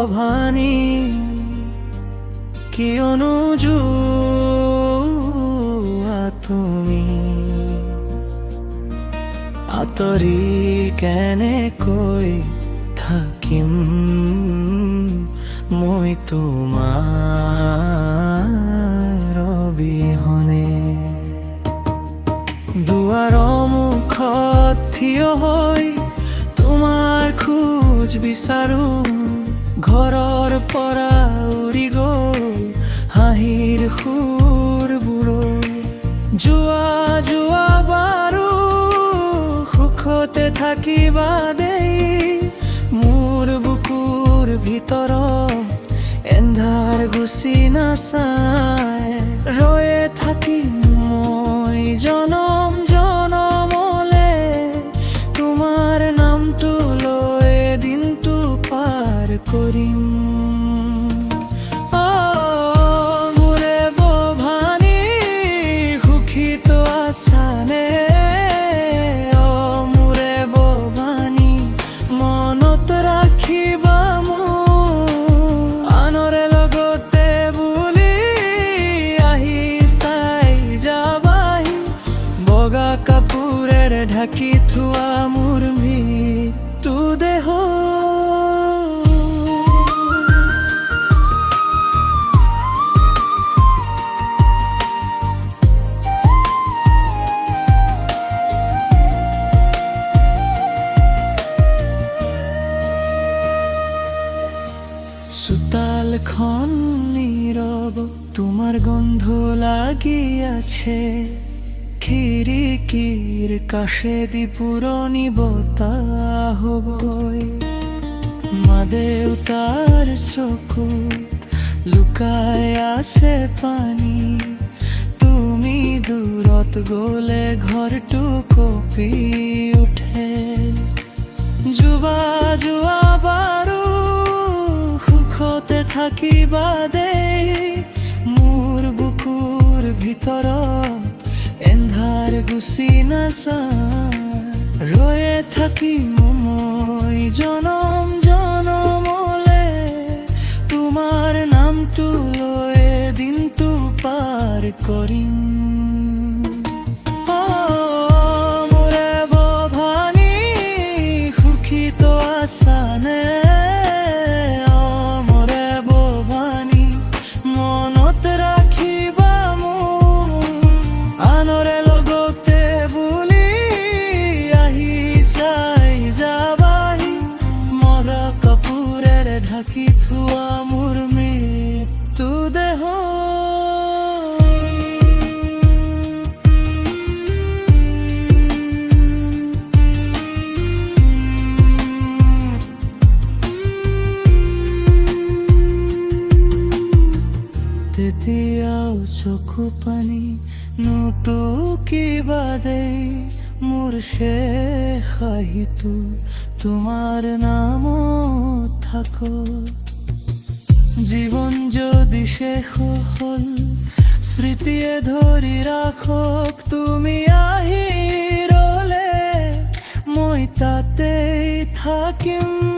ভানি কিয়নো যোৱা তুমি আঁতৰি কেনেকৈ থাকিম মই তোমাৰ অবিহনে দুৱাৰৰ মুখত থিয় হৈ তোমাৰ খোজ বিচাৰো ঘৰৰ পৰা উৰি গ'ল হাঁহিৰ সুৰবোৰো যোৱা বাৰু সুখতে থাকিবা দেই মোৰ বুকুৰ ভিতৰত এন্ধাৰ গুচি নাচায় ৰৈয়ে থাকিম মই জনম জনমলে তোমাৰ নামটো লৈ দিনটো পাৰ কৰিম মোৰে বভানি সুখীত আছানে মোৰে বভানি মনত ৰাখিবা মোক আনৰে লগতে বুলি আহি চাই যাবাহি বগা কাপোৰেৰে ঢাকি থোৱা মোৰ মৃত্যু দেহ চোতালখন নীৰব তোমাৰ গন্ধ লাগি আছে খিৰিকীৰ কাষেদি পুৰণি বতাহ বৈ মা দেউতাৰ চকুত লুকাই আছে পানী তুমি দূৰত গ'লে ঘৰটো কঁপি উঠে যোৱা বাৰু সুখতে থাকিবা দেই মোৰ বুকুৰ ভিতৰত এন্ধাৰ গুচি নাযায় ৰৈয়ে থাকিম মই জনম জনমলে তোমাৰ নামটো লৈ দিনটো পাৰ কৰিম মোৰে বভানি সুখীত আছানে ঢাকি থোৱা মোৰ মৃত্যু দেহ তেতিয়াও চকু পানী নুটুকিবা দেই মোৰ শেষ হাঁহিটো তোমাৰ নামত থাকো জীৱন যদি শেষ হ'ল স্মৃতিয়ে ধৰি ৰাখক তুমি আহি ৰ'লে মই তাতেই থাকিম